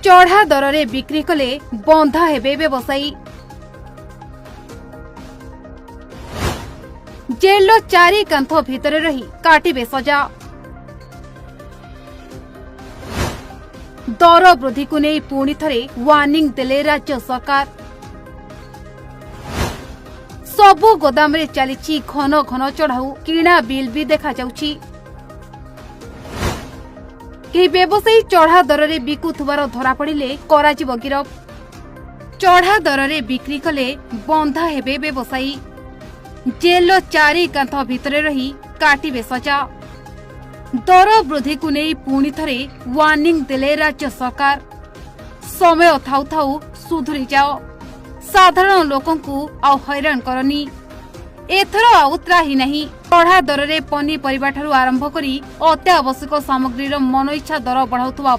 चढ़ा दर रे बिक्री कले बंधा हेबे व्यवसायी। जेल चारि कांथ भितर रही काटिबे सजा। दर वृद्धि को नहीं पुणी थरे वार्निंग देले राज्य सरकार। सबु गोदाम रे चली घन घन चढ़ाऊ किणा बिल भी देखा जाउछि। कि व्यवसायी चढ़ा दर रे बिकुथुबार धरा पड़िले कराजिबो गिरफ। चढ़ा दर रे बिक्री कले बंधा हेबे व्यवसायी। जेल चारि कांथ भितर रही काटिबे सजा। दर वृद्धि को नहीं पुणी थरे वार्निंग देले राज्य सरकार। समय थाउ थाउ सुधुरी जाओ, साधारण लोकंकु आउ हैरान करनी। एथर आउ त्राही नहीं। चढ़ा दर रे पनीपरिबा ठारू आरंभ करी अत्यावश्यक सामग्रीर मन इच्छा दर बढ़ाउथुबा